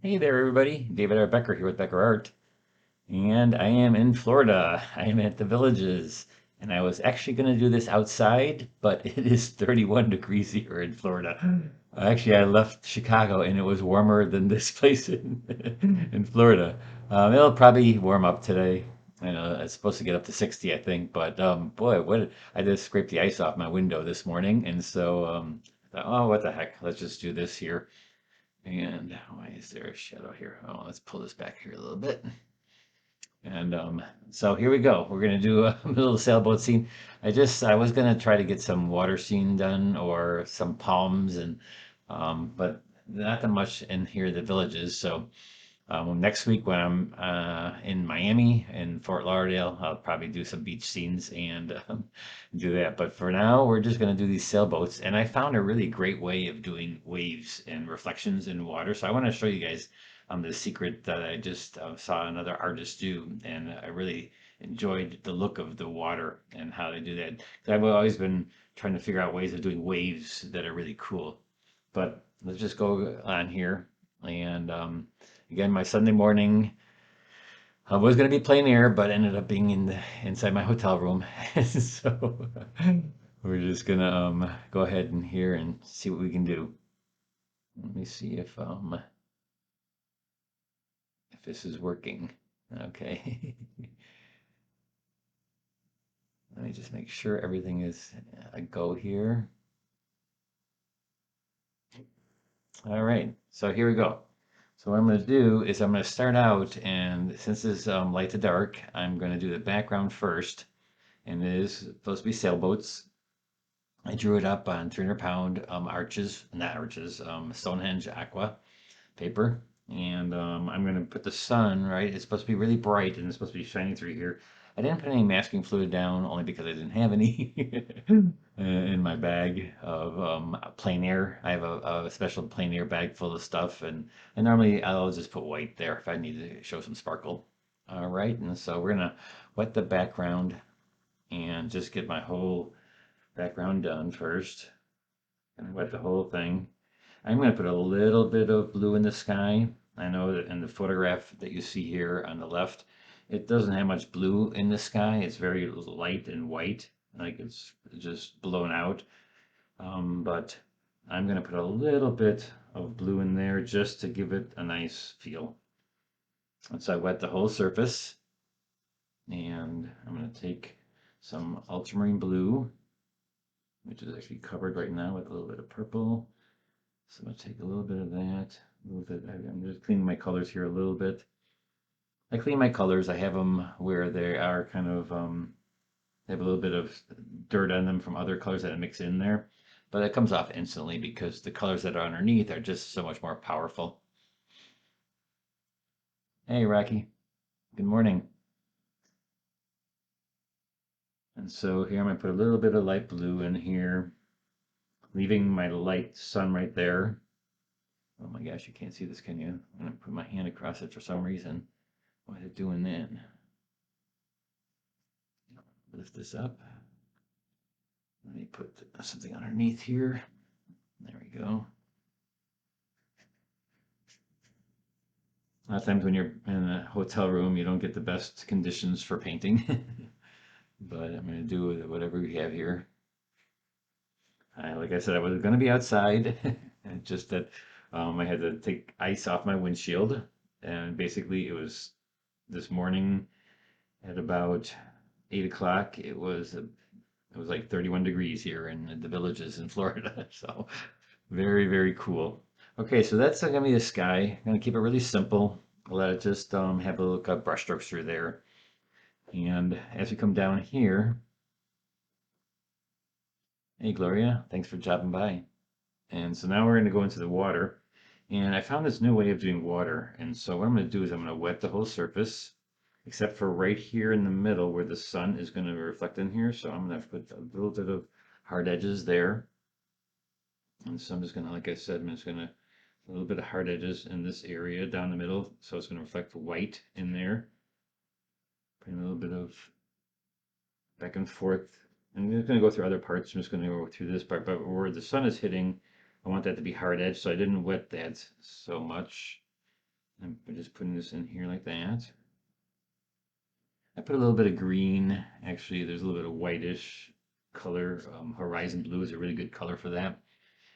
Hey there, everybody. David R. Becker here with BeckerArt, and I am in Florida. I am at the Villages, and I was actually going to do this outside, but it is 31 degrees here in Florida. Actually, I left Chicago, and it was warmer than this place in in Florida. It'll probably warm up today. It's supposed to get up to 60, I think, but boy, I just scraped the ice off my window this morning, and so I thought, oh, what the heck? Let's just do this here. And why is there a shadow here? Oh, let's pull this back here a little bit. And so here we go. We're gonna do a little sailboat scene. I was gonna try to get some water scene done or some palms and but not that much in here, the villages. So next week when I'm in Miami and Fort Lauderdale, I'll probably do some beach scenes and do that. But for now, we're just going to do these sailboats. And I found a really great way of doing waves and reflections in water. So I want to show you guys the secret that I just saw another artist do. And I really enjoyed the look of the water and how they do that. 'Cause I've always been trying to figure out ways of doing waves that are really cool. But let's just go on here and again, my Sunday morning, I was going to be plein air, but ended up being inside my hotel room. So we're just gonna go ahead and here and see what we can do. Let me see if this is working. Okay. Let me just make sure everything is a go here. All right, so here we go. So what I'm going to do is I'm going to start out, and since it's light to dark, I'm going to do the background first, and it is supposed to be sailboats. I drew it up on 300-pound not arches, Stonehenge aqua paper. And I'm going to put the sun, right? It's supposed to be really bright and it's supposed to be shining through here. I didn't put any masking fluid down only because I didn't have any in my bag of plein air. I have a special plein air bag full of stuff, and normally I'll just put white there if I need to show some sparkle. All right, and so we're going to wet the background and just get my whole background done first. And wet the whole thing. I'm going to put a little bit of blue in the sky. I know that in the photograph that you see here on the left, it doesn't have much blue in the sky. It's very light and white, like it's just blown out. But I'm going to put a little bit of blue in there just to give it a nice feel. And so I wet the whole surface, and I'm going to take some ultramarine blue, which is actually covered right now with a little bit of purple. So I'm going to take a little bit of that, a little bit. I'm just cleaning my colors here a little bit. I clean my colors. I have them where they are kind of, they have a little bit of dirt on them from other colors that I mix in there. But it comes off instantly because the colors that are underneath are just so much more powerful. Hey, Rocky. Good morning. And so here I'm going to put a little bit of light blue in here, leaving my light sun right there. Oh my gosh, you can't see this, can you? I'm going to put my hand across it for some reason. Why is it doing that? Lift this up. Let me put something underneath here. There we go. A lot of times when you're in a hotel room, you don't get the best conditions for painting. But I'm going to do whatever we have here. Like I said, I was going to be outside. Just that I had to take ice off my windshield. And basically, it was this morning at about 8 o'clock. It was like 31 degrees here in the Villages in Florida. So very, very cool. Okay, so that's gonna be the sky. I'm gonna keep it really simple. Let it just have a look of brush strokes through there. And as we come down here, hey Gloria, thanks for dropping by. And so now we're gonna go into the water. And I found this new way of doing water. And so what I'm gonna do is I'm gonna wet the whole surface, except for right here in the middle where the sun is gonna reflect in here. So I'm gonna put a little bit of hard edges there. And so I'm just gonna, like I said, I'm just gonna a little bit of hard edges in this area down the middle, so it's going to reflect white in there. Putting a little bit of back and forth. I'm just going to go through other parts. I'm just going to go through this part, but where the sun is hitting, I want that to be hard edge, so I didn't wet that so much. I'm just putting this in here like that. I put a little bit of green. Actually, there's a little bit of whitish color. Horizon blue is a really good color for that.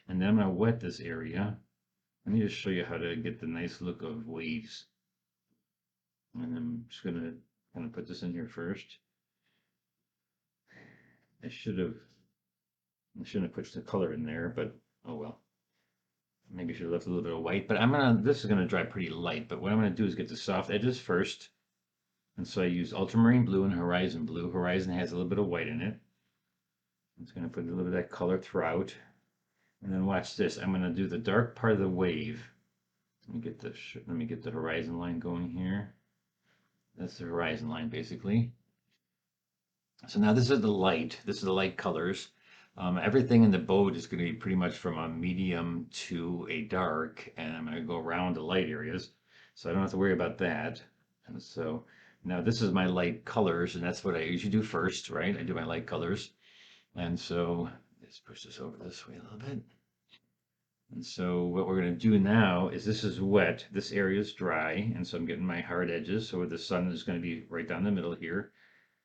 And then I'm going to wet this area. Let me just show you how to get the nice look of waves. And I'm just going to kind of put this in here first. I shouldn't have put the color in there, but oh well. Maybe I should have left a little bit of white, but this is gonna dry pretty light, but what I'm gonna do is get the soft edges first. And so I use ultramarine blue and horizon blue. Horizon has a little bit of white in it. I'm just gonna put a little bit of that color throughout. And then watch this. I'm gonna do the dark part of the wave. Let me get the horizon line going here. That's the horizon line basically. So now this is the light. This is the light colors. Everything in the boat is going to be pretty much from a medium to a dark, and I'm going to go around the light areas, so I don't have to worry about that. And so now this is my light colors, and that's what I usually do first, right? I do my light colors, and so let's push this over this way a little bit. And so what we're going to do now is this is wet, this area is dry, and so I'm getting my hard edges. So the sun is going to be right down the middle here,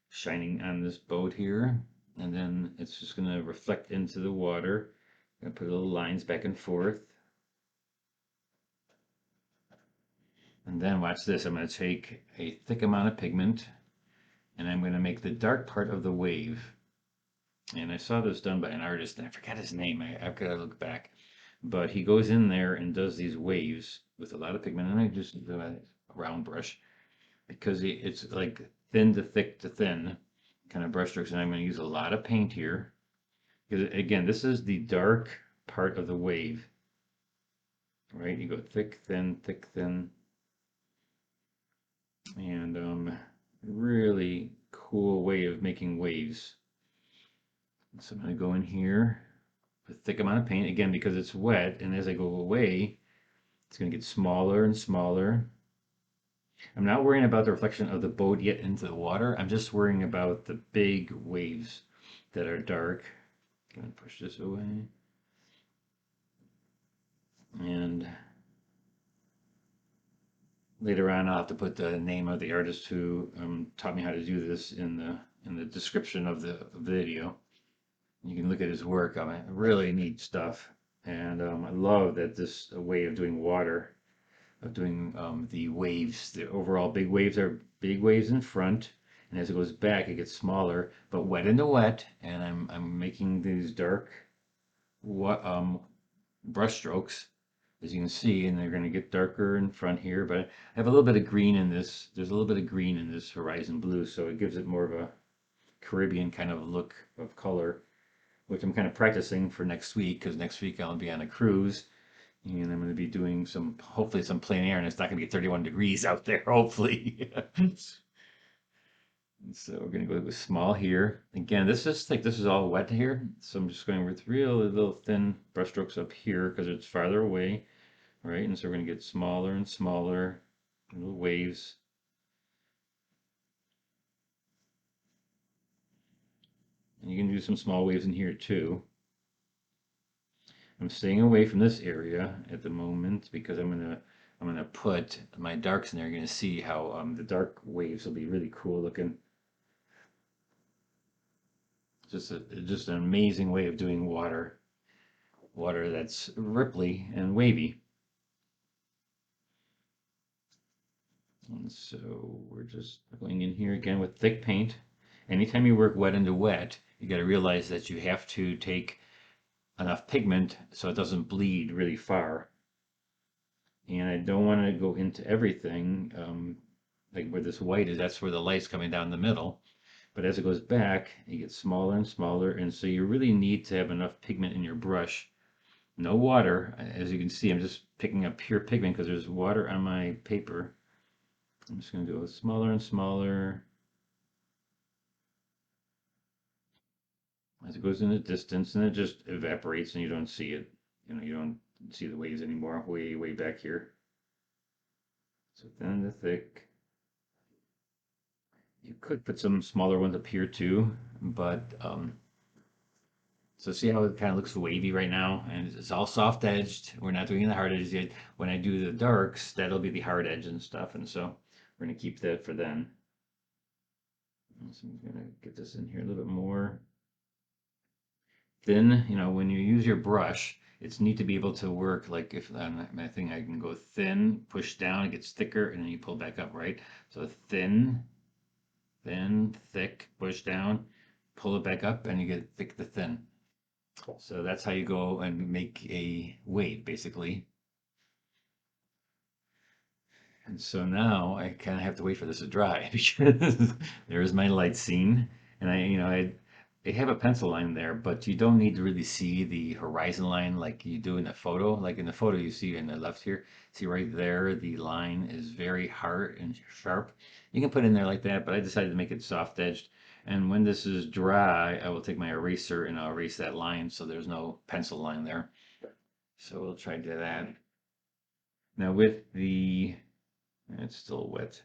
shining on this boat here, and then it's just going to reflect into the water. I'm going to put little lines back and forth. And then watch this. I'm going to take a thick amount of pigment and I'm going to make the dark part of the wave. And I saw this done by an artist and I forgot his name. I've got to look back. But he goes in there and does these waves with a lot of pigment. And I just do a round brush because it's like thin to thick to thin kind of brush strokes, and I'm going to use a lot of paint here because again, this is the dark part of the wave, right? You go thick, thin, and really cool way of making waves. So I'm going to go in here with a thick amount of paint again because it's wet, and as I go away, it's going to get smaller and smaller. I'm not worrying about the reflection of the boat yet into the water. I'm just worrying about the big waves that are dark. Gonna push this away. And later on, I'll have to put the name of the artist who taught me how to do this in the description of the video. You can look at his work. Really neat stuff. And I love that this way of doing water, of doing the waves. The overall big waves are big waves in front, and as it goes back, it gets smaller, but wet into wet. And I'm making these dark brush strokes, as you can see, and they're going to get darker in front here. But I have a little bit of green in this. There's a little bit of green in this horizon blue, so it gives it more of a Caribbean kind of look of color, which I'm kind of practicing for next week because next week I'll be on a cruise and I'm going to be doing hopefully some plein air, and it's not going to be 31 degrees out there, hopefully. So we're going to go with small here. Again, this is all wet here, so I'm just going with real little thin brush strokes up here because it's farther away, right? And so we're going to get smaller and smaller little waves. And you can do some small waves in here too. I'm staying away from this area at the moment because I'm gonna put my darks in there. You're gonna see how the dark waves will be really cool looking. Just an amazing way of doing water that's ripply and wavy. And so we're just going in here again with thick paint. Anytime you work wet into wet, you got to realize that you have to take enough pigment so it doesn't bleed really far. And I don't want to go into everything, like where this white is, that's where the light's coming down the middle. But as it goes back, it gets smaller and smaller, and so you really need to have enough pigment in your brush. No water. As you can see, I'm just picking up pure pigment because there's water on my paper. I'm just going to go smaller and smaller as it goes in the distance, and it just evaporates and you don't see it. You don't see the waves anymore way back here. So thin to thick. You could put some smaller ones up here too, but So see how it kind of looks wavy right now, and it's all soft edged. We're not doing the hard edges yet. When I do the darks, that'll be the hard edge and stuff, and so we're gonna keep that for then. So I'm gonna get this in here a little bit more. Then, when you use your brush, it's neat to be able to work like if on my thing I can go thin, push down, it gets thicker, and then you pull back up, right? So thin, thin, thick, push down, pull it back up, and you get thick to thin. So that's how you go and make a wave, basically. And so now I kind of have to wait for this to dry because there's my light scene. And I have a pencil line there, but you don't need to really see the horizon line like you do in the photo. Like in the photo you see in the left here, see right there, the line is very hard and sharp. You can put it in there like that, but I decided to make it soft edged. And when this is dry, I will take my eraser and I'll erase that line so there's no pencil line there. So we'll try to do that. Now with it's still wet.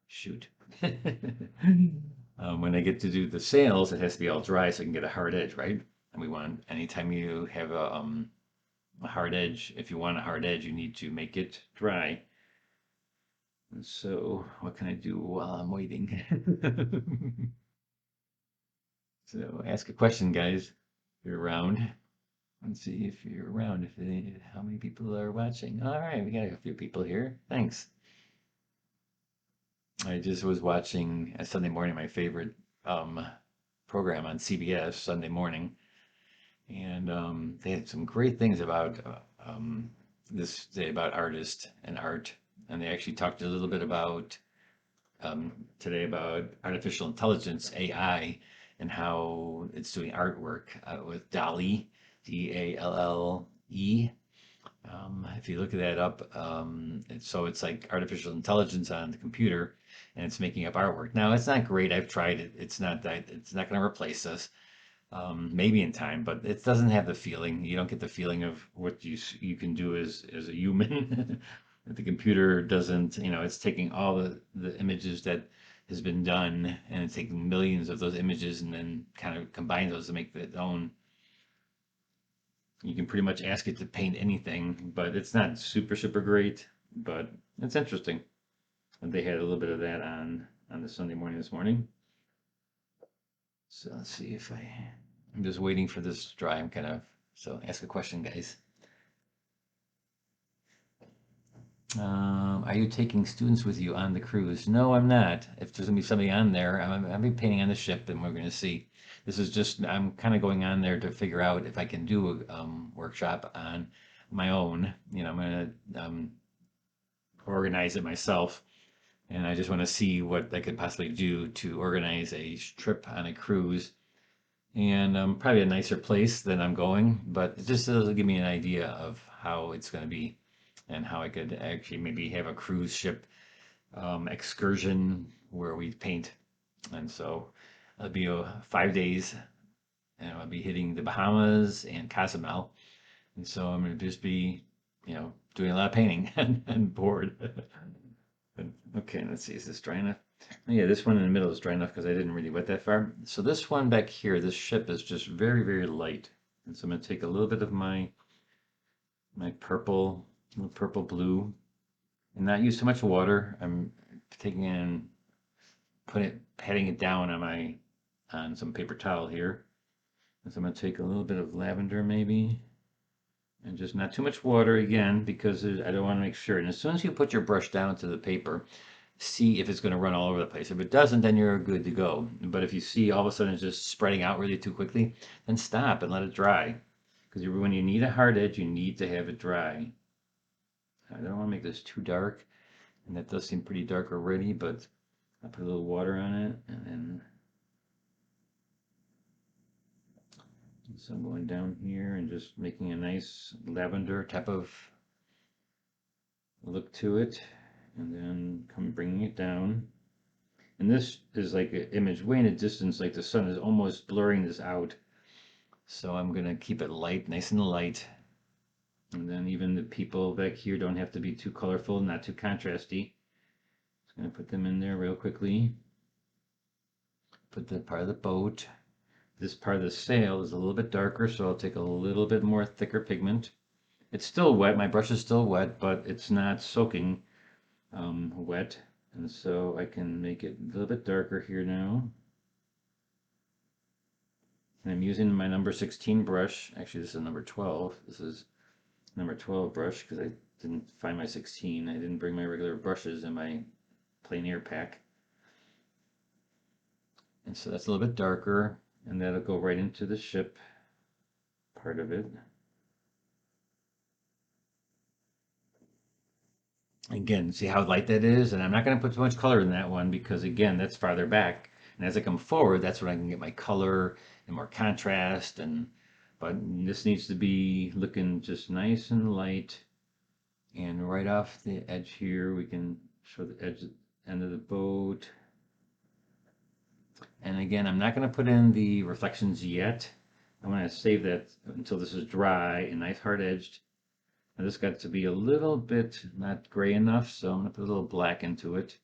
Shoot. When I get to do the sails, it has to be all dry so I can get a hard edge, right? And we want, anytime you have a hard edge, if you want a hard edge, you need to make it dry. And so, what can I do while I'm waiting? So, ask a question, guys. If you're around. Let's see if you're around. How many people are watching? All right, we got a few people here. Thanks. I just was watching Sunday morning, my favorite um, program on CBS Sunday morning, and they had some great things about this day about artists and art, and they actually talked a little bit about today about artificial intelligence (AI) and how it's doing artwork with DALL-E, DALLE. If you look that up, it's like artificial intelligence on the computer, and it's making up artwork. Now it's not great. I've tried it. It's not that. It's not going to replace us. Maybe in time, but it doesn't have the feeling. You don't get the feeling of what you can do as a human. The computer doesn't. It's taking all the images that has been done, and it's taking millions of those images, and then kind of combine those to make its own. You can pretty much ask it to paint anything, but it's not super, super great, but it's interesting. And they had a little bit of that on the Sunday morning this morning. So let's see if I'm just waiting for this to dry. So ask a question, guys. Are you taking students with you on the cruise? No, I'm not. If there's gonna be somebody on there, I'll be painting on the ship, and we're gonna see. This is just I'm kind of going on there to figure out if I can do a workshop on my own. I'm gonna organize it myself, and I just want to see what I could possibly do to organize a trip on a cruise, and probably a nicer place than I'm going, but it just does give me an idea of how it's going to be and how I could actually maybe have a cruise ship excursion where we paint. And so it'll be 5 days, and I'll be hitting the Bahamas and Cozumel. And so I'm going to just be, doing a lot of painting and bored. Okay, let's see, is this dry enough? Oh, yeah, this one in the middle is dry enough because I didn't really wet that far. So this one back here, this ship is just very, very light. And so I'm going to take a little bit of my purple, purple blue, and not use too much water. I'm taking in, patting it down on some paper towel here. And so I'm going to take a little bit of lavender maybe, and just not too much water again because I don't want to make sure. And as soon as you put your brush down to the paper, see if it's going to run all over the place. If it doesn't, then you're good to go. But if you see all of a sudden it's just spreading out really too quickly, then stop and let it dry. Because when you need a hard edge, you need to have it dry. I don't want to make this too dark, and that does seem pretty dark already, but I'll put a little water on it, and then so I'm going down here and just making a nice lavender type of look to it, and then bringing it down. And this is like an image way in the distance, like the sun is almost blurring this out. So I'm gonna keep it light, nice and light. And then even the people back here don't have to be too colorful, not too contrasty. Just gonna put them in there real quickly. Put the part of the boat. this part of the sail is a little bit darker, so I'll take a little bit more thicker pigment. It's still wet, my brush is still wet, but it's not soaking wet. And so I can make it a little bit darker here now. And I'm using my number 16 brush. Actually, this is number 12. This is number 12 brush because I didn't find my 16. I didn't bring my regular brushes in my plein air pack. And so that's a little bit darker, and that'll go right into the ship part of it. Again, see how light that is? And I'm not going to put too much color in that one because, again, that's farther back. And as I come forward, that's when I can get my color and more contrast. But this needs to be looking just nice and light. And right off the edge here, we can show the edge end of the boat. And again, I'm not going to put in the reflections yet. I'm going to save that until this is dry and nice hard edged. And this got to be a little bit not gray enough, so I'm going to put a little black into it.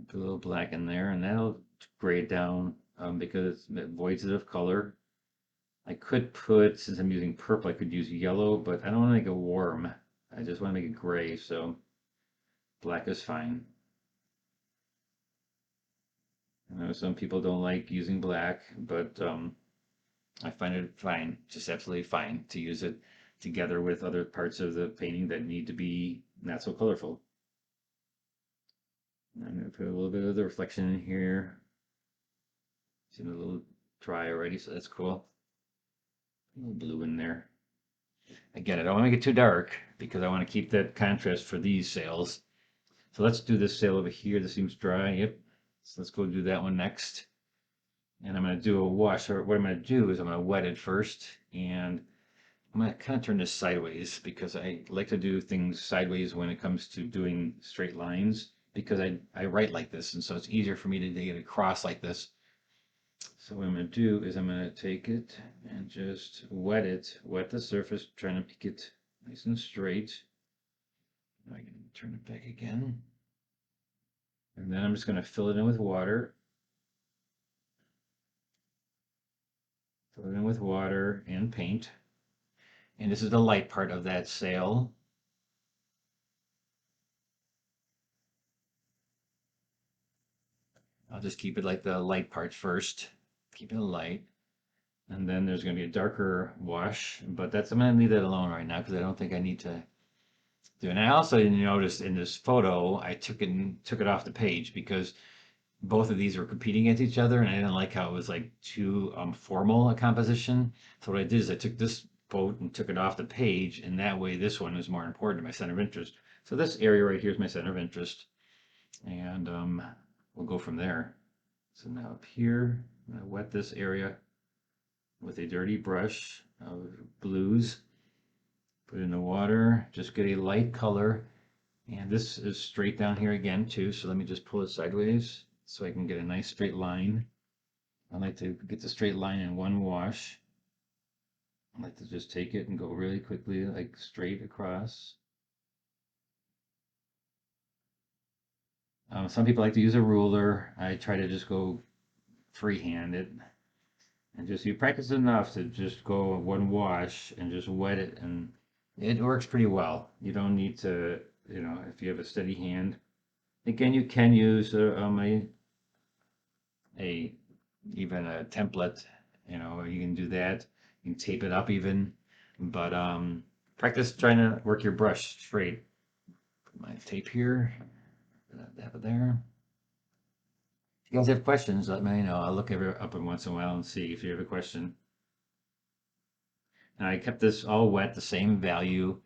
Put a little black in there, and that'll gray it down because it voids it of color. I could put, since I'm using purple, I could use yellow, but I don't want to make it warm. I just want to make it gray, so black is fine. I know some people don't like using black, but I find it fine, just absolutely fine to use it together with other parts of the painting that need to be not so colorful. I'm going to put a little bit of the reflection in here. Seems a little dry already, so that's cool. A little blue in there. Again, I don't want to make it too dark because I want to keep that contrast for these sails. So let's do this sail over here. This seems dry. Yep. So let's go do that one next. And I'm going to do a wash. Or what I'm going to do is I'm going to wet it first. And I'm going to kind of turn this sideways because I like to do things sideways when it comes to doing straight lines because I write like this. And so it's easier for me to get it across like this. So what I'm going to do is I'm going to take it and just wet it, wet the surface, trying to make it nice and straight. I can turn it back again. And then I'm just going to fill it in with water. Fill it in with water and paint. And this is the light part of that sail. I'll just keep it like the light part first. Keep it light. And then there's going to be a darker wash, but I'm going to leave that alone right now because I don't think I need to do it. And I also didn't notice in this photo, I took it off the page because both of these were competing against each other, and I didn't like how it was like too formal a composition. So what I did is I took this boat and took it off the page, and that way this one is more important to my center of interest. So this area right here is my center of interest, and we'll go from there. So now up here, I'm going to wet this area with a dirty brush of blues. Put it in the water, just get a light color. And this is straight down here again too, so let me just pull it sideways so I can get a nice straight line. I like to get the straight line in one wash. I like to just take it and go really quickly, like straight across. Some people like to use a ruler. I try to just go freehand-handed. And just you practice enough to just go one wash and just wet it, and it works pretty well. You don't need to, if you have a steady hand. Again, you can use a even a template. You can do that. You can tape it up even, but practice trying to work your brush straight. Put my tape here. Have it there. If you guys have questions, let me know. I'll look up in once in a while and see if you have a question. And I kept this all wet, the same value,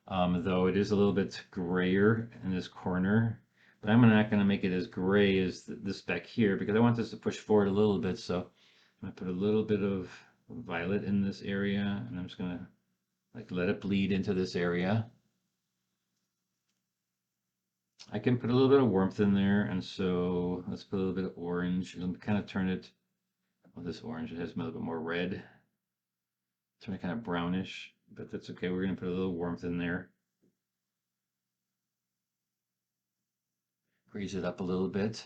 though it is a little bit grayer in this corner. But I'm not going to make it as gray as this back here because I want this to push forward a little bit. So I'm going to put a little bit of violet in this area, and I'm just going to let it bleed into this area. I can put a little bit of warmth in there, and so let's put a little bit of orange and kind of turn it. Well, this orange it has a little bit more red. Turn it kind of brownish, but that's okay. We're going to put a little warmth in there. Grease it up a little bit.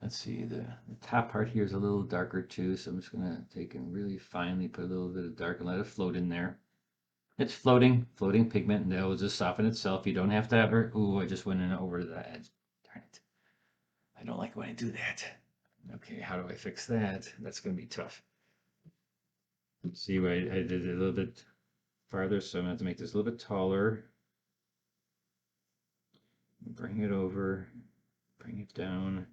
let's see, the top part here is a little darker too, so I'm just gonna take and really finely put a little bit of dark and let it float in there. It's floating pigment, and that will just soften itself. You don't have to ever, ooh, I just went in over the edge. Darn it. I don't like when I do that. Okay, how do I fix that? That's gonna be tough. See, I did it a little bit farther, so I'm gonna have to make this a little bit taller. Bring it over, bring it down.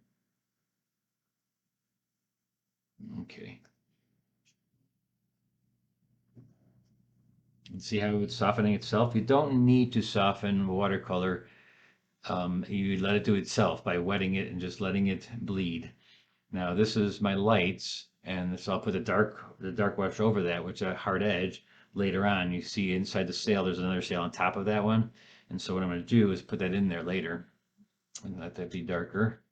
Okay. And see how it's softening itself? You don't need to soften watercolor. You let it do itself by wetting it and just letting it bleed. Now this is my lights, and so I'll put the dark wash over that, which is a hard edge. Later on, you see inside the sail, there's another sail on top of that one. And so what I'm going to do is put that in there later and let that be darker.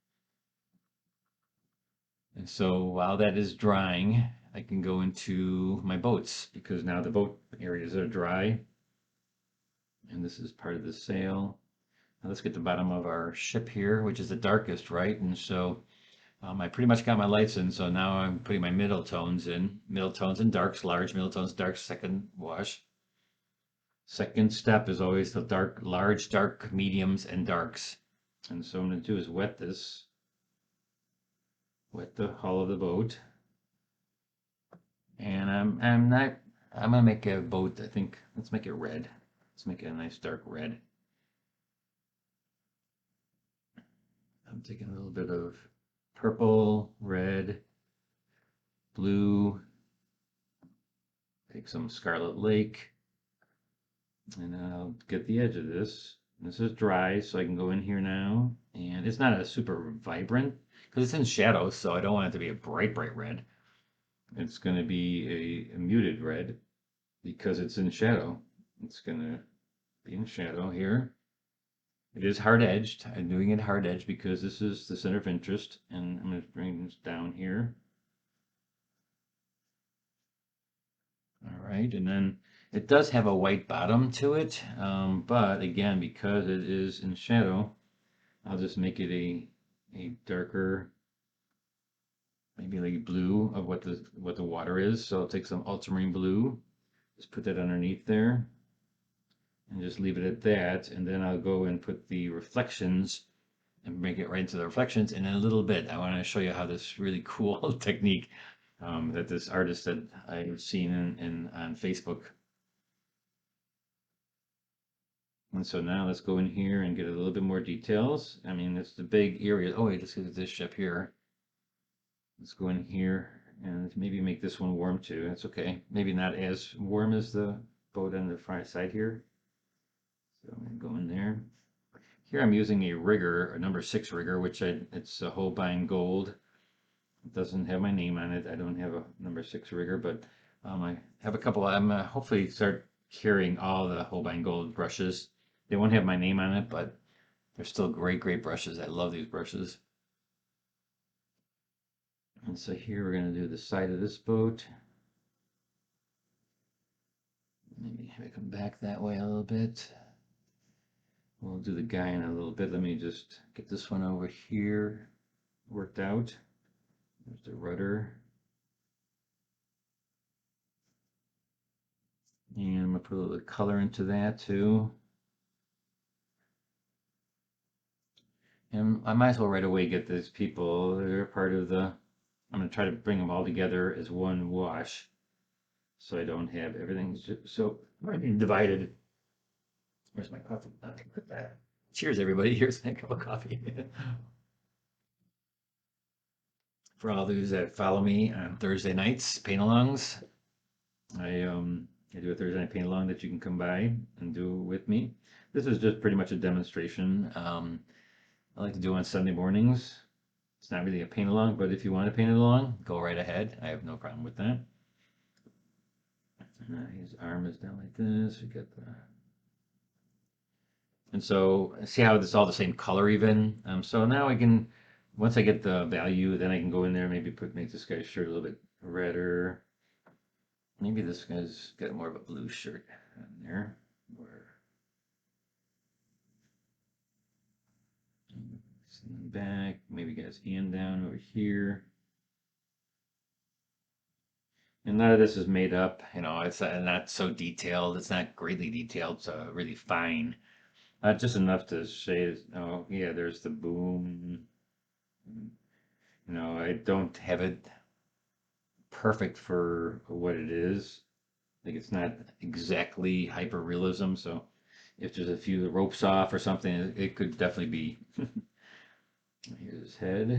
And so while that is drying, I can go into my boats because now the boat areas are dry. And this is part of the sail. Now let's get the bottom of our ship here, which is the darkest, right? And so I pretty much got my lights in, so now I'm putting my middle tones in. Middle tones and darks, large middle tones, dark, second wash. Second step is always the dark, large, dark, mediums, and darks. And so what I'm going to do is wet this. Wet the hull of the boat. And I'm gonna make a boat, I think, let's make it red. Let's make it a nice dark red. I'm taking a little bit of purple, red, blue, take some Scarlet Lake, and I'll get the edge of this. This is dry, so I can go in here now. And it's not a super vibrant, because it's in shadow, so I don't want it to be a bright, bright red. It's going to be a muted red, because it's in shadow. It's going to be in shadow here. It is hard edged. I'm doing it hard edged because this is the center of interest, and I'm going to bring this down here. All right, and then it does have a white bottom to it, but again, because it is in shadow, I'll just make it a darker, maybe like blue of what the water is. So I'll take some ultramarine blue, just put that underneath there, and just leave it at that. And then I'll go and put the reflections and make it right into the reflections. And in a little bit, I want to show you how this really cool technique that this artist that I've seen on Facebook. And so now let's go in here and get a little bit more details. I mean, it's the big area. Oh wait, let's get this ship here. Let's go in here and maybe make this one warm too. That's okay. Maybe not as warm as the boat on the front side here. So I'm gonna go in there. Here I'm using a rigger, a number 6 rigger, which it's a Holbein Gold. It doesn't have my name on it. I don't have a number 6 rigger, but I have a couple. I'm hopefully start carrying all the Holbein Gold brushes. They won't have my name on it, but they're still great, great brushes. I love these brushes. And so here we're going to do the side of this boat. Maybe I come back that way a little bit. We'll do the guy in a little bit. Let me just get this one over here worked out. There's the rudder. And I'm going to put a little color into that too. And I might as well right away get these people. They're part of the, I'm going to try to bring them all together as one wash. So I don't have everything so divided. Where's my coffee? Put that. Cheers, everybody. Here's my cup of coffee. For all those that follow me on Thursday nights, paint-alongs, I do a Thursday night paint-along that you can come by and do with me. This is just pretty much a demonstration. I like to do on Sunday mornings. It's not really a paint-along, but if you want to paint it along, go right ahead. I have no problem with that. His arm is down like this. We got the And so see how it's all the same color even. So now I can, once I get the value, then I can go in there, maybe make this guy's shirt a little bit redder. Maybe this guy's got more of a blue shirt on there. Or, Back, maybe get his hand down over here. And none of this is made up, you know, it's not so detailed. It's not greatly detailed, so really fine. Just enough to say, oh, yeah, there's the boom. You know, I don't have it perfect for what it is. Like, it's not exactly hyper realism, so if there's a few ropes off or something, it could definitely be. Here's his head.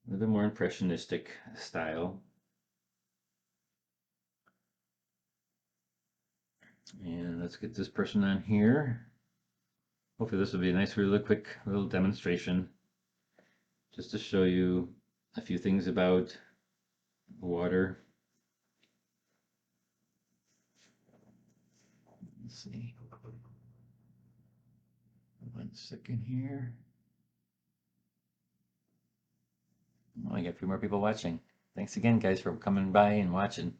A little bit more impressionistic style. And let's get this person on here. Hopefully this will be a nice, really quick little demonstration just to show you a few things about water. Let's see. 1 second here. Oh, I got a few more people watching. Thanks again, guys, for coming by and watching.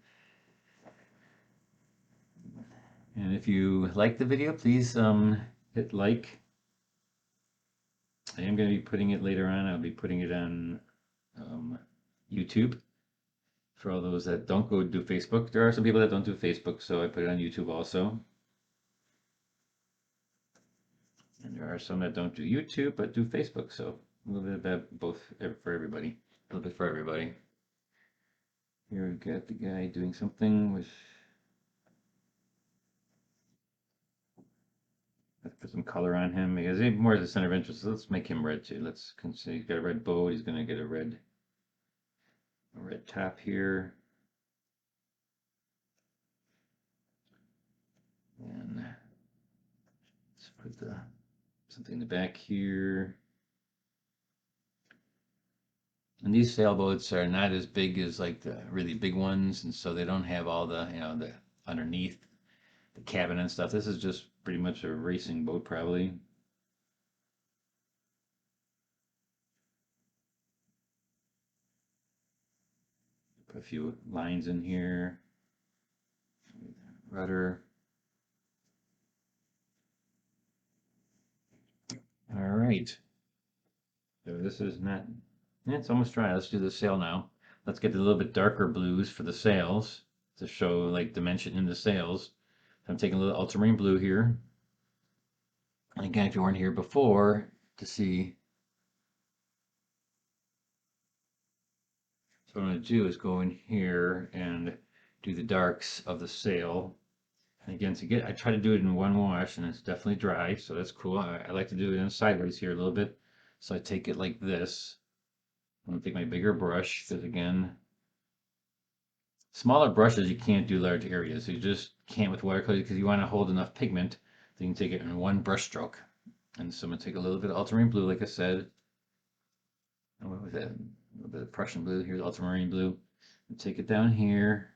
And if you like the video, please hit like. I am going to be putting it later on. I'll be putting it on YouTube. For all those that don't go do Facebook, there are some people that don't do Facebook, so I put it on YouTube also. And there are some that don't do YouTube but do Facebook, so a little bit about both for everybody. A little bit for everybody. Here we've got the guy doing something with. Let's put some color on him because he's more the center of interest. So let's make him red too. Let's consider he's got a red bow. He's going to get a red top here. And let's put something in the back here. And these sailboats are not as big as like the really big ones, and so they don't have all the, you know, the underneath the cabin and stuff. This is just pretty much a racing boat, probably. Put a few lines in here. Rudder. All right. So this is not, it's almost dry. Let's do the sail now. Let's get a little bit darker blues for the sails to show like dimension in the sails. So I'm taking a little ultramarine blue here. And again, if you weren't here before to see, so what I'm going to do is go in here and do the darks of the sail. And again, I try to do it in one wash, and it's definitely dry, so that's cool. I like to do it in sideways here a little bit. So I take it like this. I'm going to take my bigger brush, because again, smaller brushes you can't do large areas. You just can't with watercolor because you want to hold enough pigment so you can take it in one brush stroke. And so I'm going to take a little bit of ultramarine blue, like I said. And what was that? A little bit of Prussian blue. Here's ultramarine blue. And take it down here,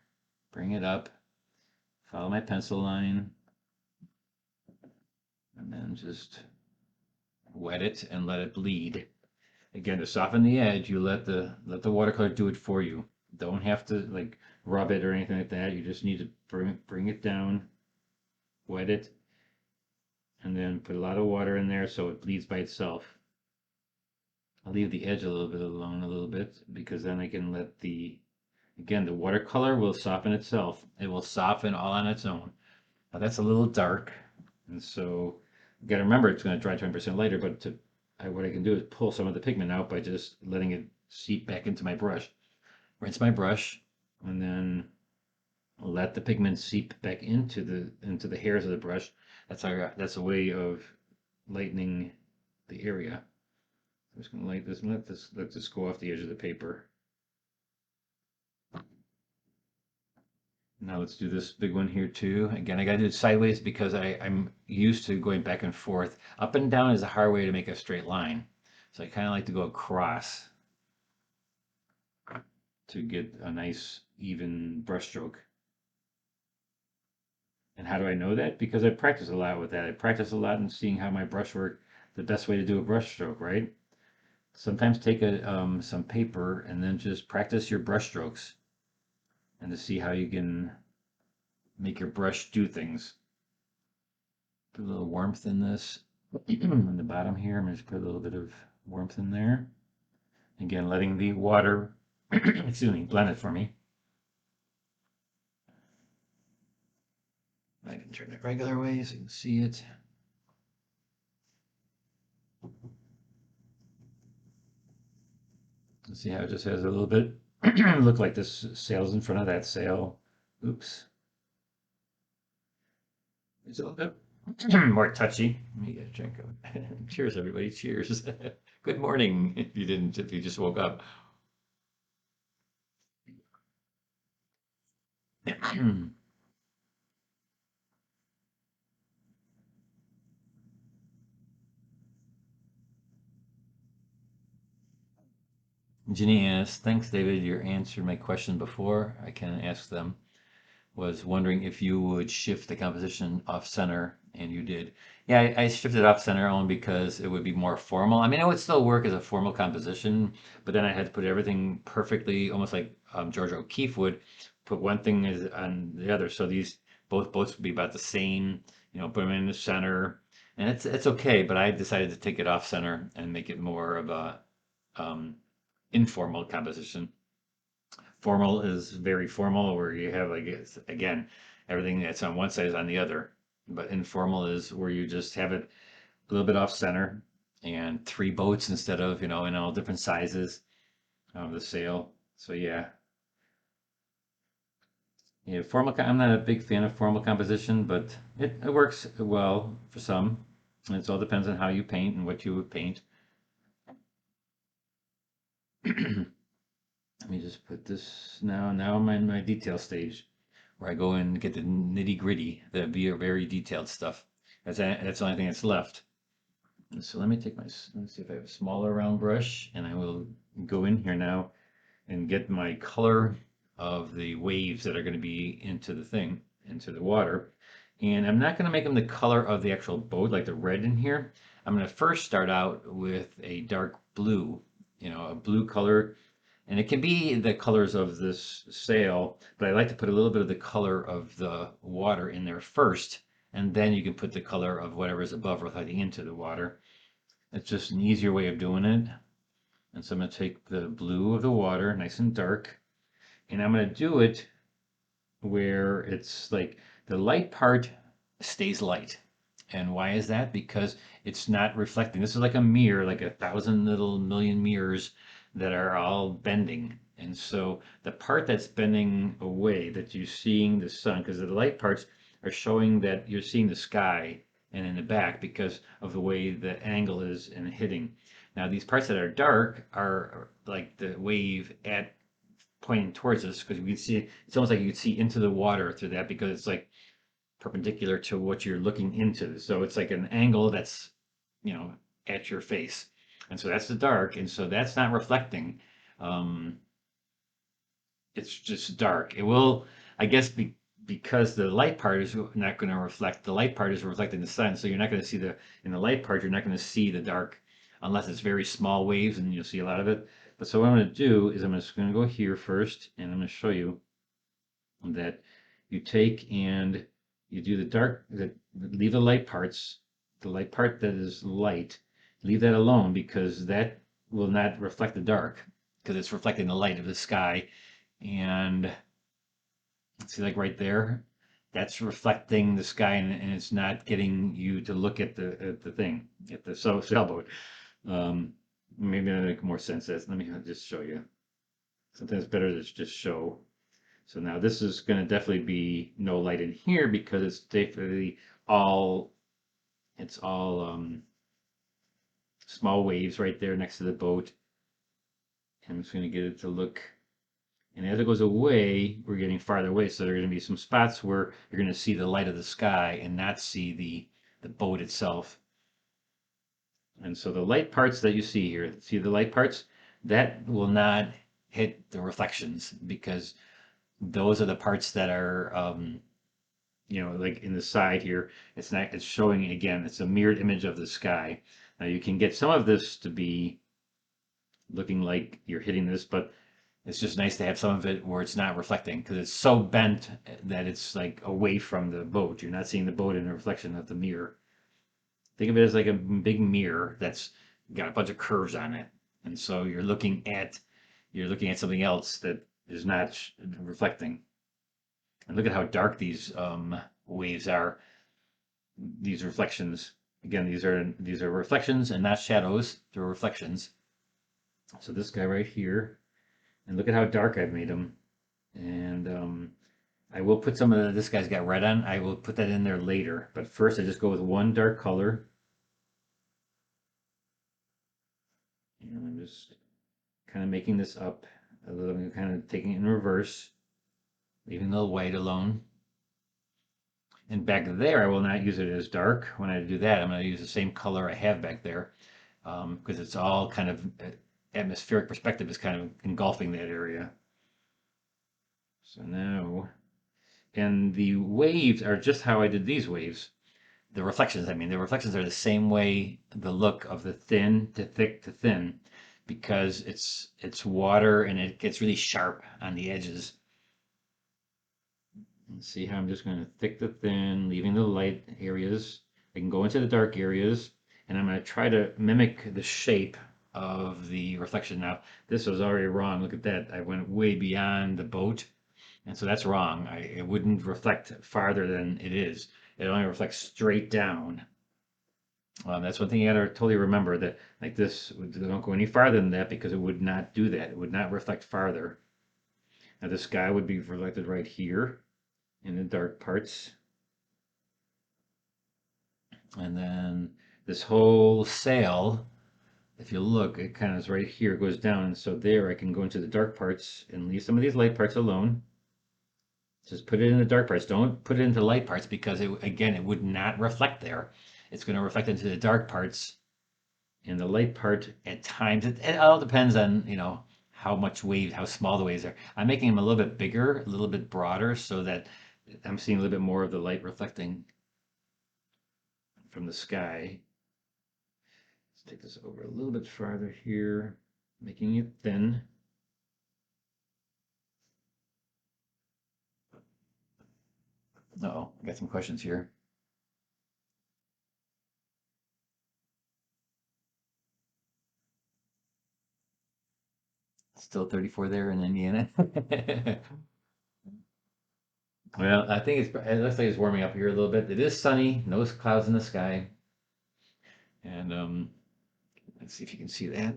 bring it up, follow my pencil line, and then just wet it and let it bleed. Again, to soften the edge, you let the watercolor do it for you. Don't have to like rub it or anything like that. You just need to bring it down, wet it, and then put a lot of water in there so it bleeds by itself. I'll leave the edge a little bit alone a little bit because then I can let again, the watercolor will soften itself. It will soften all on its own. Now that's a little dark, and so you got to remember it's going to dry 20% later, but what I can do is pull some of the pigment out by just letting it seep back into my brush. Rinse my brush, and then let the pigment seep back into the hairs of the brush. That's a way of lightening the area. I'm just going to light this and let this go off the edge of the paper. Now let's do this big one here too. Again, I got to do it sideways because I'm used to going back and forth. Up and down is a hard way to make a straight line. So I kind of like to go across to get a nice even brush stroke. And how do I know that? Because I practice a lot with that. I practice a lot in seeing how my brush work, the best way to do a brush stroke, right? Sometimes take some paper and then just practice your brush strokes and to see how you can make your brush do things. Put a little warmth in this. On the bottom here, I'm going to just put a little bit of warmth in there. Again, letting the water, excuse me, blend it for me. I can turn it regular way so you can see it. See how it just has a little bit, look like this sail's in front of that sail. Oops. It's a little bit more touchy. Let me get a drink of it. Cheers, everybody. Cheers. Good morning if you just woke up. Ginny asks, thanks, David. You answered my question before. I can ask them. Was wondering if you would shift the composition off center, and you did. Yeah, I shifted off center only because it would be more formal. I mean, it would still work as a formal composition, but then I had to put everything perfectly, almost like George O'Keeffe would put one thing on the other. So these both boats would be about the same, put them in the center, and it's okay. But I decided to take it off center and make it more of a um, informal composition. Formal is very formal, where you have like again everything that's on one side is on the other. But informal is where you just have it a little bit off center and three boats instead of in all different sizes of the sail. So yeah, yeah. I'm not a big fan of formal composition, but it works well for some. And it all depends on how you paint and what you would paint. Let me just put this now. Now I'm in my detail stage, where I go and get the nitty gritty, the very detailed stuff. That's the only thing that's left. And so let me take let's see if I have a smaller round brush, and I will go in here now and get my color of the waves that are going to be into the water. And I'm not going to make them the color of the actual boat, like the red in here. I'm going to first start out with a dark blue, a blue color, and it can be the colors of this sail, but I like to put a little bit of the color of the water in there first, and then you can put the color of whatever is above reflecting into the water. It's just an easier way of doing it. And so I'm going to take the blue of the water, nice and dark, and I'm going to do it where it's like the light part stays light. And why is that? Because it's not reflecting. This is like a mirror, like 1,000 little million mirrors that are all bending. And so the part that's bending away, that you're seeing the sun, because the light parts are showing that you're seeing the sky and in the back because of the way the angle is and hitting. Now these parts that are dark are like the wave at pointing towards us, because we can see it's almost like you can see into the water through that, because it's like perpendicular to what you're looking into. So it's like an angle that's, you know, at your face. And so that's the dark. And so that's not reflecting. Um, it's just dark. It will, I guess, because the light part is not going to reflect, the light part is reflecting the sun. So you're not going to see in the light part, you're not going to see the dark unless it's very small waves and you'll see a lot of it. But so what I'm going to do is I'm just going to go here first, and I'm going to show you that you take and you do leave the light parts, the light part that is light, leave that alone, because that will not reflect the dark, because it's reflecting the light of the sky. And see, like right there, that's reflecting the sky, and it's not getting you to look at the thing, at the sailboat. Um, Maybe that'll make more sense. Let me just show you. Sometimes it's better to just show. So now this is going to definitely be no light in here, because it's definitely all, it's all small waves right there next to the boat. And I'm just going to get it to look, and as it goes away, we're getting farther away. So there are going to be some spots where you're going to see the light of the sky and not see the boat itself. And so the light parts that you see here, see the light parts, that will not hit the reflections, because those are the parts that are like in the side here. It's showing, again, it's a mirrored image of the sky. Now you can get some of this to be looking like you're hitting this, but it's just nice to have some of it where it's not reflecting, because it's so bent that it's like away from the boat. You're not seeing the boat in the reflection of the mirror. Think of it as like a big mirror that's got a bunch of curves on it, and so you're looking at something else that is not reflecting. And look at how dark these waves are. These reflections. Again, these are reflections and not shadows. They're reflections. So this guy right here, and look at how dark I've made him. And I will put some of this guy's got red on. I will put that in there later. But first, I just go with one dark color, and I'm just kind of making this up a little. I'm kind of taking it in reverse, leaving the white alone. And back there, I will not use it as dark. When I do that, I'm going to use the same color I have back there because it's all kind of atmospheric perspective is kind of engulfing that area. So now, and the waves are just how I did these waves. The reflections, I mean, the reflections are the same way the look of the thin to thick to thin because it's water and it gets really sharp on the edges. And see how I'm just going to thick to thin, leaving the light areas. I can go into the dark areas and I'm going to try to mimic the shape of the reflection. Now, this was already wrong. Look at that. I went way beyond the boat. And so that's wrong. It wouldn't reflect farther than it is. It only reflects straight down. That's one thing you gotta totally remember that like this, don't go any farther than that because it would not do that. It would not reflect farther. Now the sky would be reflected right here in the dark parts. And then this whole sail, if you look, it kind of is right here, goes down. And so there I can go into the dark parts and leave some of these light parts alone. Just put it in the dark parts. Don't put it into light parts because again, it would not reflect there. It's going to reflect into the dark parts and the light part at times. It all depends on, how much wave, how small the waves are. I'm making them a little bit bigger, a little bit broader so that I'm seeing a little bit more of the light reflecting from the sky. Let's take this over a little bit farther here, making it thin. Uh-oh, I got some questions here. Still 34 there in Indiana. Well, I think it looks like it's warming up here a little bit. It is sunny, no clouds in the sky. And let's see if you can see that.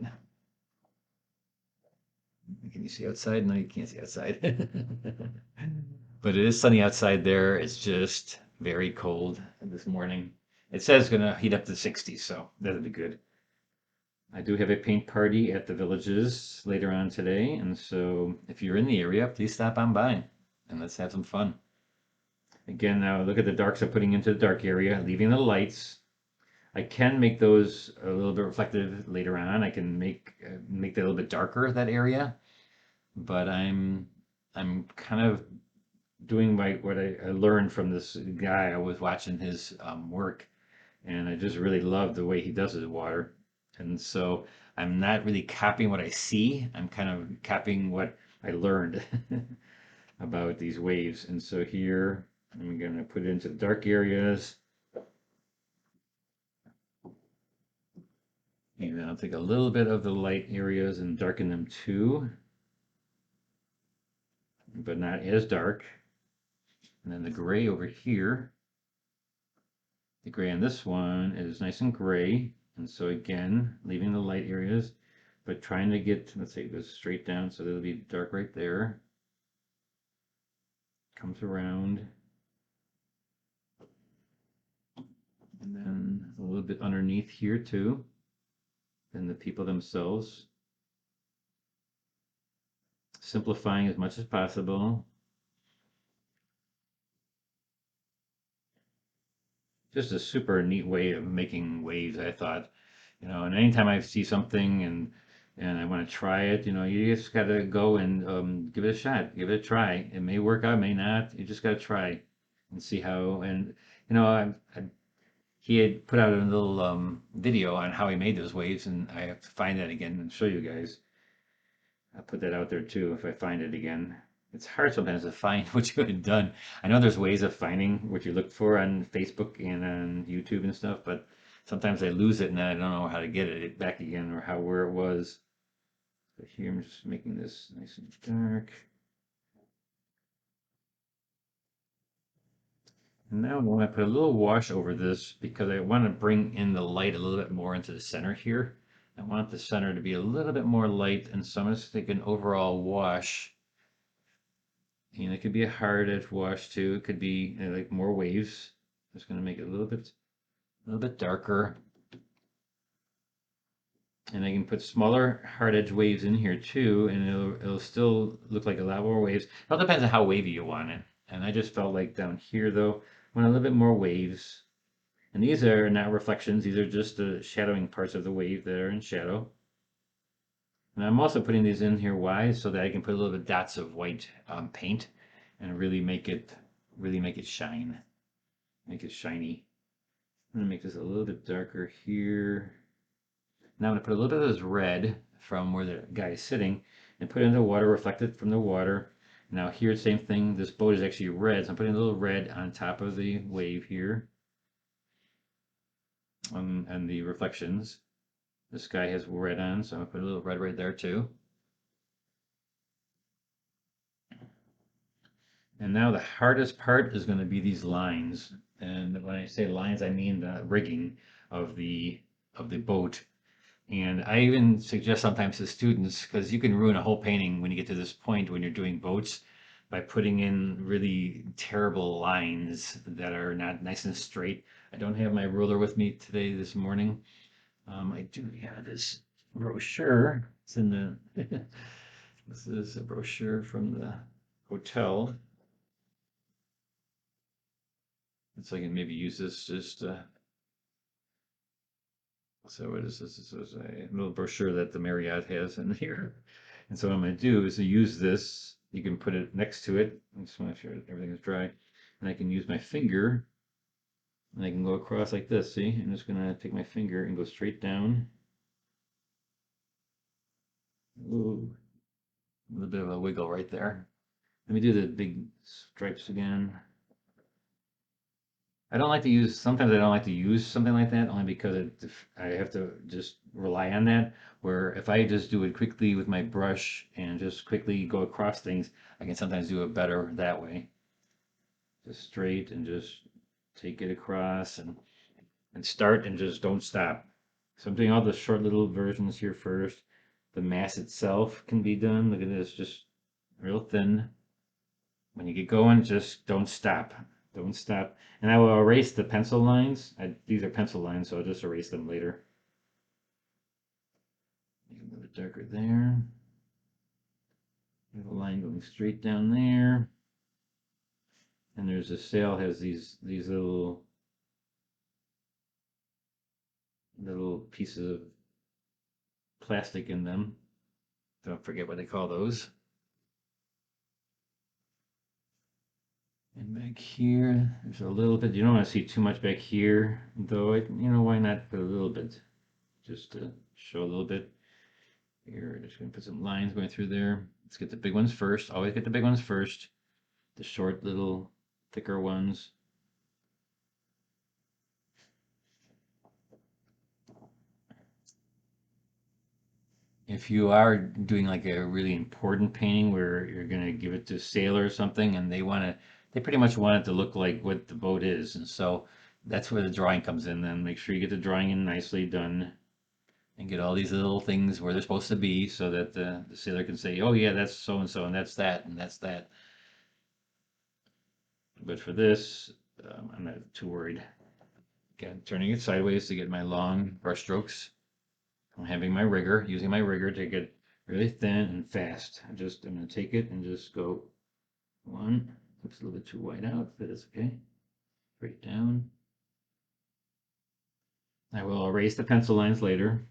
Can you see outside? No, you can't see outside. But it is sunny outside there. It's just very cold this morning. It says it's gonna heat up to 60, so that'll be good. I do have a paint party at the villages later on today, and so if you're in the area, please stop on by and let's have some fun. Again, now look at the darks I'm putting into the dark area, leaving the lights. I can make those a little bit reflective later on. I can make that a little bit darker, that area, but I'm kind of doing what I learned from this guy. I was watching his work, and I just really love the way he does his water. And so I'm not really copying what I see. I'm kind of copying what I learned about these waves. And so here I'm going to put it into the dark areas. And I'll take a little bit of the light areas and darken them too, but not as dark. And then the gray over here, the gray on this one is nice and gray. And so again, leaving the light areas, but trying to get, let's say, this straight down so that'll be dark right there. Comes around. And then a little bit underneath here too. And the people themselves. Simplifying as much as possible. Just a super neat way of making waves, I thought. And anytime I see something and I want to try it, you just got to go and give it a shot, give it a try. It may work out, may not. You just got to try and see how. And he had put out a little video on how he made those waves, and I have to find that again and show you guys. I'll put that out there too if I find it again. It's hard sometimes to find what you had done. I know there's ways of finding what you look for on Facebook and on YouTube and stuff, but sometimes I lose it and I don't know how to get it back again or where it was. So here I'm just making this nice and dark. And now I want to put a little wash over this because I want to bring in the light a little bit more into the center here. I want the center to be a little bit more light, and so I'm just take an overall wash. And it could be a hard edge wash too. It could be like more waves. Just going to make it a little bit darker. And I can put smaller hard edge waves in here too, and it'll still look like a lot more waves. It all depends on how wavy you want it. And I just felt like down here though, I want a little bit more waves. And these are not reflections, these are just the shadowing parts of the wave that are in shadow. And I'm also putting these in here wide so that I can put a little bit dots of white paint and really make it shine, make it shiny. I'm gonna make this a little bit darker here. Now I'm going to put a little bit of this red from where the guy is sitting and put it in the water, reflected from the water. Now here, same thing, this boat is actually red, so I'm putting a little red on top of the wave here and the reflections. This guy has red on, so I'm going to put a little red right there too. And now the hardest part is going to be these lines. And when I say lines, I mean the rigging of the boat. And I even suggest sometimes to students, because you can ruin a whole painting when you get to this point when you're doing boats by putting in really terrible lines that are not nice and straight. I don't have my ruler with me today this morning. I do have this brochure. It's in the, this is a brochure from the hotel. And so I can maybe use this just so what is this? This is a little brochure that the Marriott has in here. And so what I'm going to do is to use this. You can put it next to it. I just want to make sure everything is dry. And I can use my finger and I can go across like this. See, I'm just going to take my finger and go straight down. Ooh, a little bit of a wiggle right there. Let me do the big stripes again. I don't like to use, sometimes I don't like to use something like that only because I have to just rely on that. Where if I just do it quickly with my brush and just quickly go across things, I can sometimes do it better that way. Just straight and just take it across and start and just don't stop. So I'm doing all the short little versions here first. The mass itself can be done. Look at this, just real thin. When you get going, just don't stop. Don't stop. And I will erase the pencil lines. These are pencil lines, so I'll just erase them later. Make it a little bit darker there. We have a line going straight down there. And there's a sail has these little pieces of plastic in them. Don't forget what they call those. And back here, there's a little bit. You don't want to see too much back here, though. Why not put a little bit, just to show a little bit. Here, just gonna put some lines going through there. Let's get the big ones first. Always get the big ones first. The short, little, thicker ones. If you are doing like a really important painting where you're gonna give it to a sailor or something, and they pretty much want it to look like what the boat is, and so that's where the drawing comes in. Then make sure you get the drawing in nicely done, and get all these little things where they're supposed to be, so that the sailor can say, "Oh yeah, that's so and so, and that's that, and that's that." But for this, I'm not too worried. Again, turning it sideways to get my long brush strokes. I'm having my rigger, using my rigger to get really thin and fast. I'm going to take it and just go one. Looks a little bit too wide out, but it's okay. Straight down. I will erase the pencil lines later.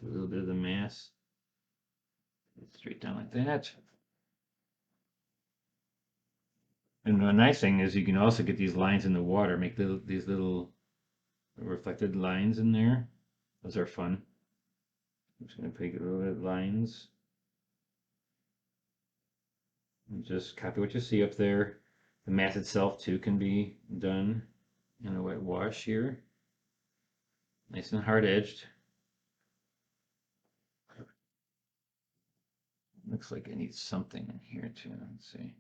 Do a little bit of the mass. Straight down like that. And the nice thing is you can also get these lines in the water, make these little reflected lines in there. Those are fun. I'm just going to pick a little bit of lines. And just copy what you see up there. The mass itself too can be done in a wet wash here. Nice and hard edged. Looks like I need something in here too. Let's see.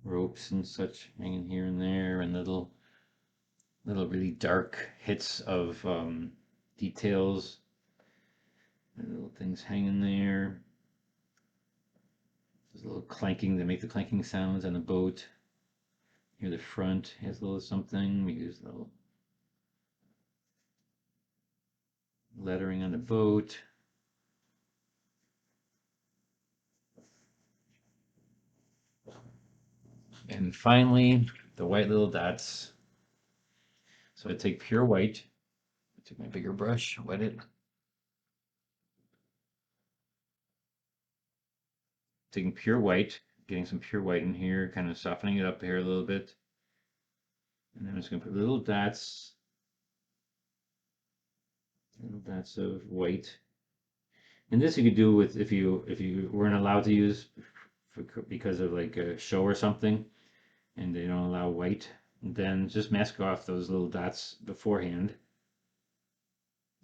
Ropes and such hanging here and there, and little really dark hits of details. Little things hanging there. There's a little clanking, they make the clanking sounds on the boat. Here the front has a little something. We use a little lettering on the boat. And finally, the white little dots. So I take pure white. I take my bigger brush, wet it. Taking pure white, getting some pure white in here, kind of softening it up here a little bit. And then I'm just going to put little dots of white. And this you could do with if you weren't allowed to use because of like a show or something, and they don't allow white, then just mask off those little dots beforehand.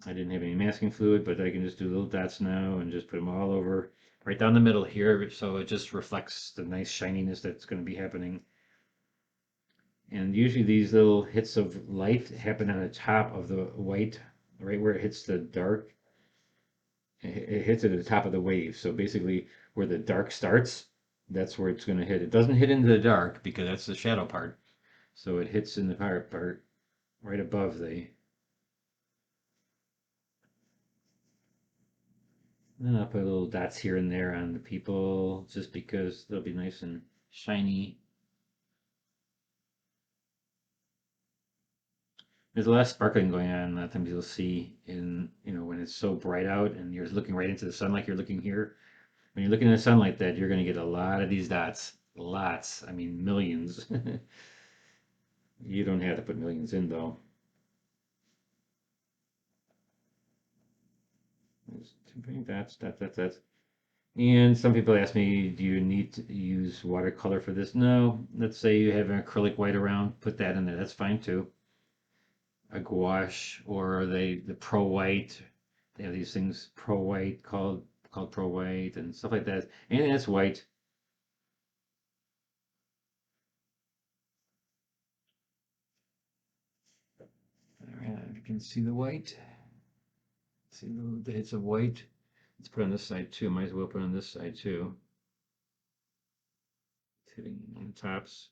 I didn't have any masking fluid, but I can just do little dots now and just put them all over right down the middle here, so it just reflects the nice shininess that's going to be happening. And usually these little hits of light happen on the top of the white, right where it hits the dark. It hits it at the top of the wave. So basically where the dark starts, that's where it's going to hit. It doesn't hit into the dark because that's the shadow part. So it hits in the part right above the. And then I'll put little dots here and there on the people just because they'll be nice and shiny. There's a lot of sparkling going on. A lot of times you'll see in, when it's so bright out and you're looking right into the sun like you're looking here. When you're looking in the sun like that, you're going to get a lot of these dots. Lots. I mean, millions. You don't have to put millions in though. There's dots. And some people ask me, do you need to use watercolor for this? No. Let's say you have an acrylic white around, put that in there. That's fine too. A gouache or the pro white. They have these things pro white called pro white and stuff like that. Anything that's white. All right, you can see the white. See the little hits of white. Let's put on this side too. Might as well put on this side too. It's hitting on the tops.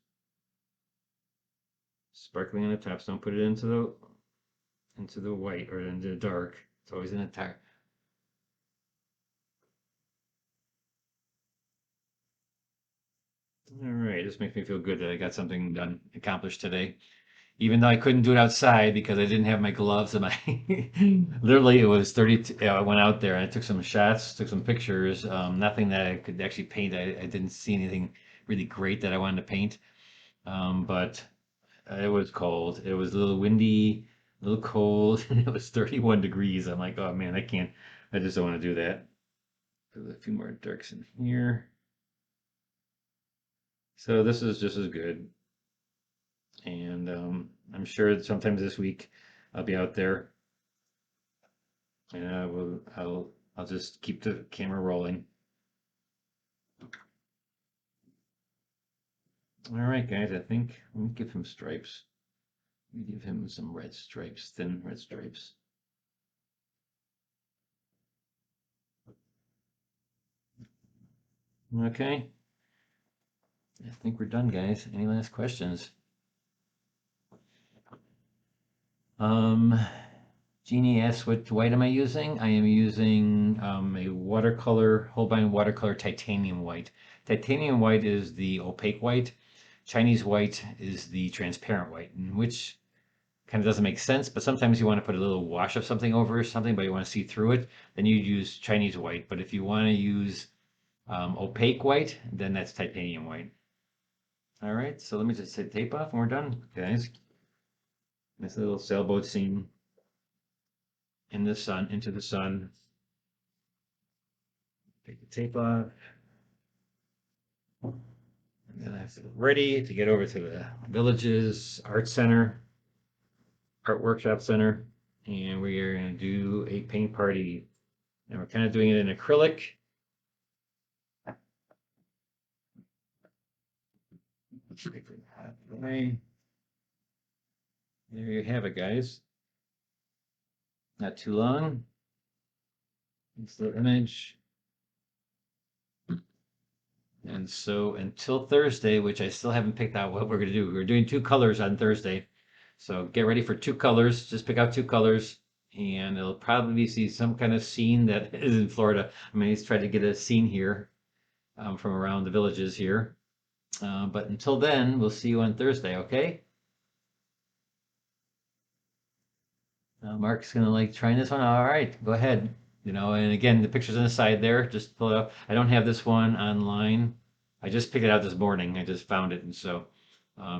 Sparkling on the tops. Don't put it into the white or into the dark. It's always in the dark. All right, this makes me feel good that I got something done, accomplished today. Even though I couldn't do it outside because I didn't have my gloves and my literally it was 30. I went out there and I took some shots, took some pictures. Nothing that I could actually paint. I didn't see anything really great that I wanted to paint. But it was cold. It was a little windy, a little cold. It was 31 degrees. I'm like, oh man, I can't. I just don't want to do that. Put a few more darks in here. So this is just as good. And I'm sure that sometimes this week I'll be out there and I'll just keep the camera rolling. All right, guys, I think let me give him stripes. Let me give him some red stripes, thin red stripes. Okay. I think we're done, guys. Any last questions? Um, Jeannie asks, what white am I using? I am using a watercolor, Holbein watercolor titanium white. Titanium white is the opaque white. Chinese white is the transparent white, which kind of doesn't make sense, but sometimes you want to put a little wash of something over something, but you want to see through it, then you use Chinese white. But if you want to use opaque white, then that's titanium white. All right, so let me just take tape off and we're done, guys. This little sailboat scene in the sun, into the sun. Take the tape off. And then I have to get ready to get over to the Villages Art Center, Art Workshop Center, and we are going to do a paint party. And we're kind of doing it in acrylic. There you have it, guys. Not too long. It's the image. And so until Thursday, which I still haven't picked out what we're going to do. We're doing two colors on Thursday. So get ready for two colors. Just pick out two colors. And it'll probably see some kind of scene that is in Florida. I mean, he's tried to get a scene here from around the villages here. But until then, we'll see you on Thursday, okay? Mark's gonna like trying this one. All right, go ahead. You know, and again, the picture's on the side there. Just pull it up. I don't have this one online. I just picked it out this morning. I just found it, and so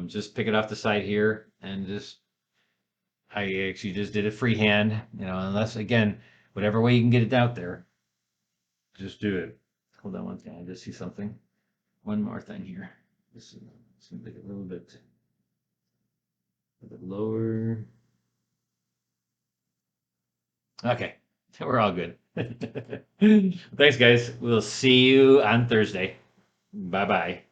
just pick it off the side here, and just I actually just did it freehand. You know, unless again, whatever way you can get it out there, just do it. Hold on one thing. I just see something. One more thing here. This seems like a little bit lower. Okay, we're all good. Thanks, guys. We'll see you on Thursday. Bye bye.